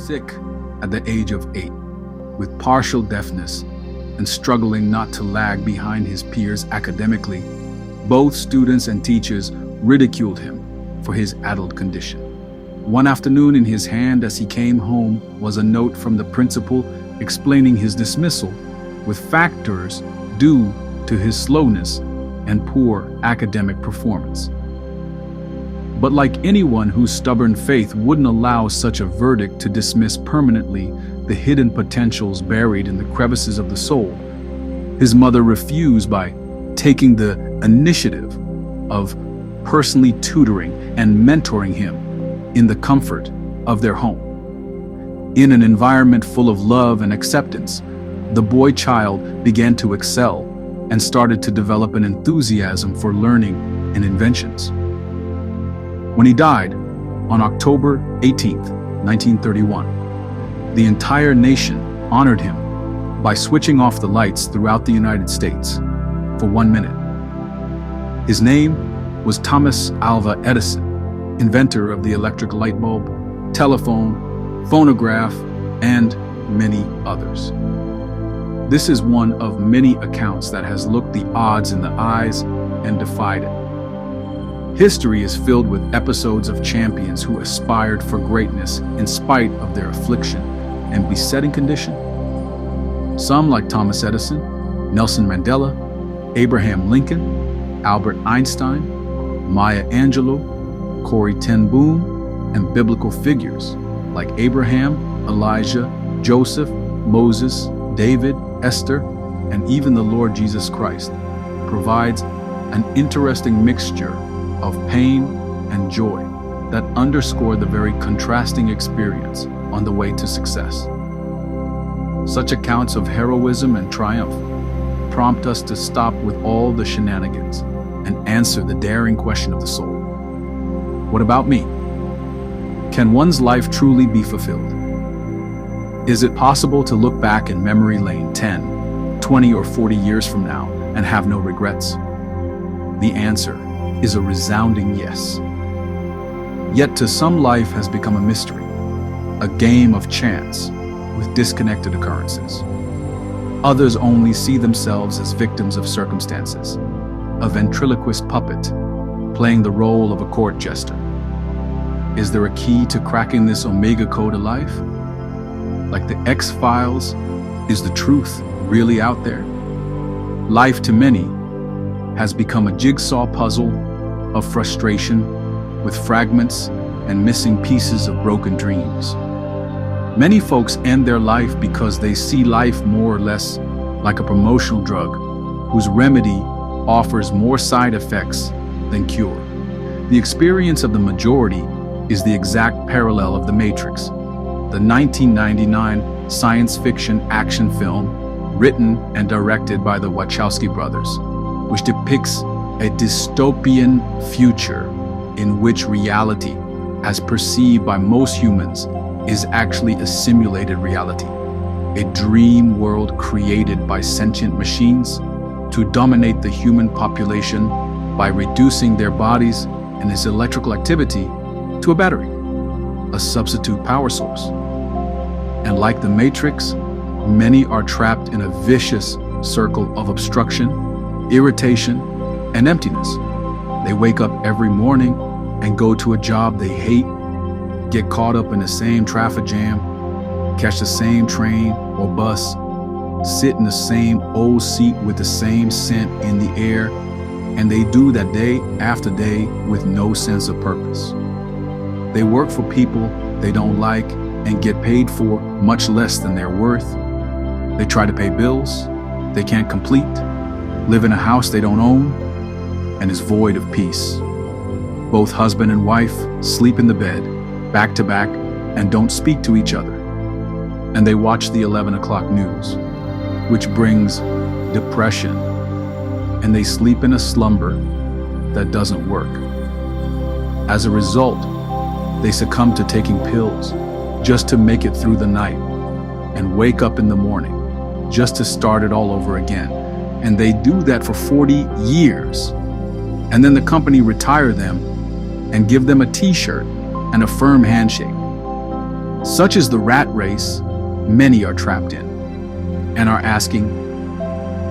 sick at the age of 8, with partial deafness and struggling not to lag behind his peers academically. Both students and teachers ridiculed him for his adult condition. One afternoon, in his hand as he came home was a note from the principal explaining his dismissal with factors due to his slowness and poor academic performance. But like anyone whose stubborn faith wouldn't allow such a verdict to dismiss permanently the hidden potentials buried in the crevices of the soul, his mother refused by taking the initiative of personally tutoring and mentoring him in the comfort of their home. In an environment full of love and acceptance, the boy child began to excel and started to develop an enthusiasm for learning and inventions. When he died on October 18, 1931, the entire nation honored him by switching off the lights throughout the United States for 1 minute. His name was Thomas Alva Edison, inventor of the electric light bulb, telephone, phonograph, and many others. This is one of many accounts that has looked the odds in the eyes and defied it. History is filled with episodes of champions who aspired for greatness in spite of their affliction and besetting condition. Some, like Thomas Edison, Nelson Mandela, Abraham Lincoln, Albert Einstein, Maya Angelou, Corrie ten Boom, and biblical figures like Abraham, Elijah, Joseph, Moses, David, Esther, and even the Lord Jesus Christ, provides an interesting mixture of pain and joy that underscore the very contrasting experience on the way to success. Such accounts of heroism and triumph prompt us to stop with all the shenanigans and answer the daring question of the soul. What about me? Can one's life truly be fulfilled? Is it possible to look back in memory lane 10, 20, or 40 years from now and have no regrets? The answer is a resounding yes. Yet to some, life has become a mystery, a game of chance with disconnected occurrences. Others only see themselves as victims of circumstances, a ventriloquist puppet playing the role of a court jester. Is there a key to cracking this Omega code of life? Like the X-Files, is the truth really out there? Life to many has become a jigsaw puzzle of frustration with fragments and missing pieces of broken dreams. Many folks end their life because they see life more or less like a promotional drug whose remedy offers more side effects than cure. The experience of the majority is the exact parallel of The Matrix, the 1999 science fiction action film written and directed by the Wachowski brothers, which depicts a dystopian future in which reality, as perceived by most humans, is actually a simulated reality, a dream world created by sentient machines to dominate the human population by reducing their bodies and its electrical activity to a battery, a substitute power source. And like the Matrix, many are trapped in a vicious circle of obstruction, irritation, and emptiness. They wake up every morning and go to a job they hate, get caught up in the same traffic jam, catch the same train or bus, sit in the same old seat with the same scent in the air, and they do that day after day with no sense of purpose. They work for people they don't like and get paid for much less than they're worth. They try to pay bills they can't complete, live in a house they don't own, and is void of peace. Both husband and wife sleep in the bed, back to back, and don't speak to each other. And they watch the 11 o'clock news, which brings depression, and they sleep in a slumber that doesn't work. As a result, they succumb to taking pills just to make it through the night and wake up in the morning just to start it all over again. And they do that for 40 years. And then the company retire them and give them a t-shirt and a firm handshake. Such is the rat race many are trapped in and are asking,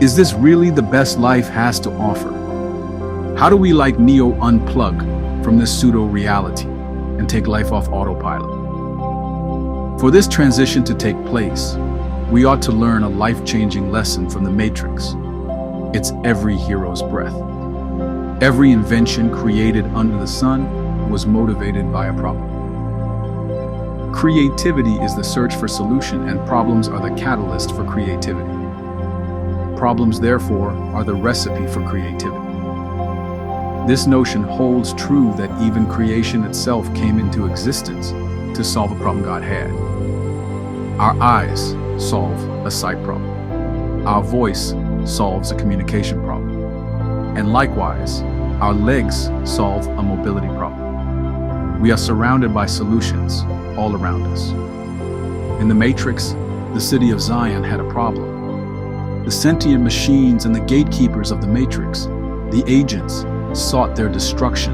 is this really the best life has to offer? How do we, like Neo, unplug from this pseudo-reality and take life off autopilot? For this transition to take place, we ought to learn a life-changing lesson from the Matrix. It's every hero's breath. Every invention created under the sun was motivated by a problem. Creativity is the search for solution, and problems are the catalyst for creativity. Problems, therefore, are the recipe for creativity. This notion holds true that even creation itself came into existence to solve a problem God had. Our eyes solve a sight problem. Our voice solves a communication problem. And likewise, our legs solve a mobility problem. We are surrounded by solutions all around us. In the Matrix, the city of Zion had a problem. The sentient machines and the gatekeepers of the Matrix, the agents, sought their destruction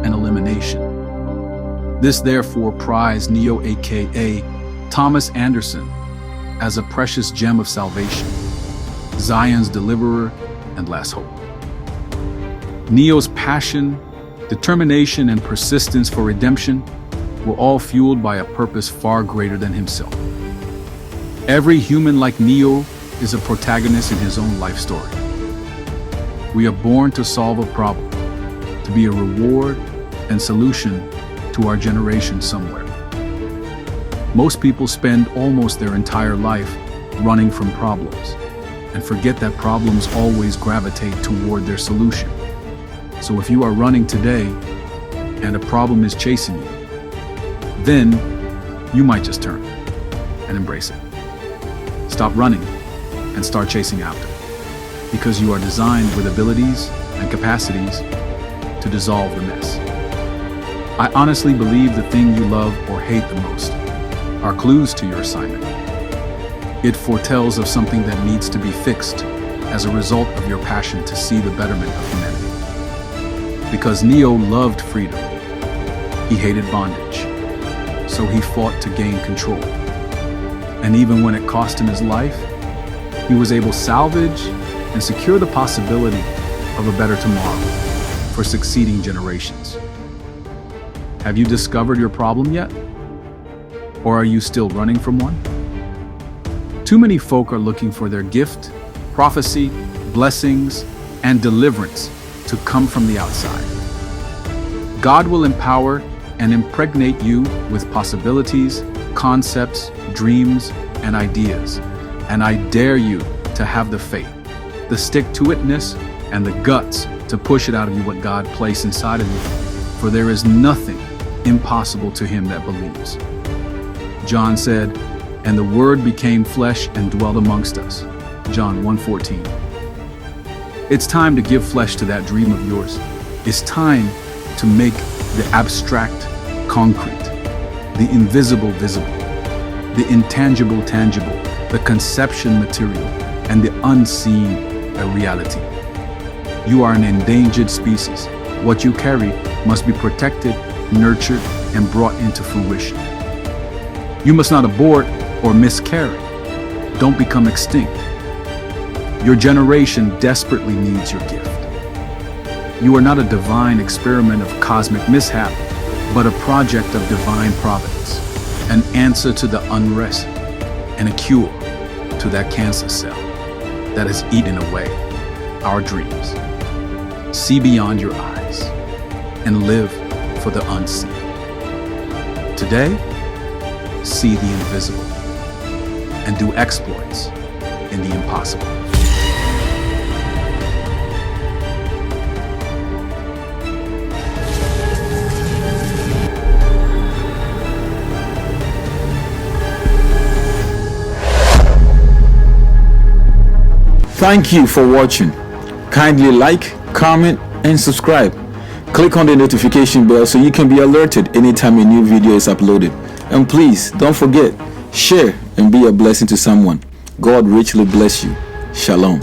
and elimination. This therefore prized Neo, aka Thomas Edison, as a precious gem of salvation, Zion's deliverer and last hope. Neo's passion, determination, and persistence for redemption were all fueled by a purpose far greater than himself. Every human like Neo is a protagonist in his own life story. We are born to solve a problem, to be a reward and solution to our generation somewhere. Most people spend almost their entire life running from problems and forget that problems always gravitate toward their solution. So if you are running today and a problem is chasing you, then you might just turn and embrace it. Stop running and start chasing after, because you are designed with abilities and capacities to dissolve the mess. I honestly believe the thing you love or hate the most are clues to your assignment. It foretells of something that needs to be fixed as a result of your passion to see the betterment of humanity. Because Neo loved freedom, he hated bondage, so he fought to gain control. And even when it cost him his life, he was able to salvage and secure the possibility of a better tomorrow for succeeding generations. Have you discovered your problem yet? Or are you still running from one? Too many folk are looking for their gift, prophecy, blessings, and deliverance to come from the outside. God will empower and impregnate you with possibilities, concepts, dreams, and ideas. And I dare you to have the faith, the stick-to-itness, and the guts to push it out of you what God placed inside of you. For there is nothing impossible to him that believes. John said, "And the Word became flesh and dwelt amongst us." John 1:14. It's time to give flesh to that dream of yours. It's time to make the abstract concrete, the invisible visible, the intangible tangible, the conception material, and the unseen a reality. You are an endangered species. What you carry must be protected, nurtured, and brought into fruition. You must not abort or miscarry. Don't become extinct. Your generation desperately needs your gift. You are not a divine experiment of cosmic mishap, but a project of divine providence, an answer to the unrest, and a cure to that cancer cell that has eaten away our dreams. See beyond your eyes and live for the unseen. Today, see the invisible and do exploits in the impossible. Thank you for watching. Kindly like, comment, and subscribe. Click on the notification bell so you can be alerted anytime a new video is uploaded. And please don't forget, share and be a blessing to someone. God richly bless you. Shalom.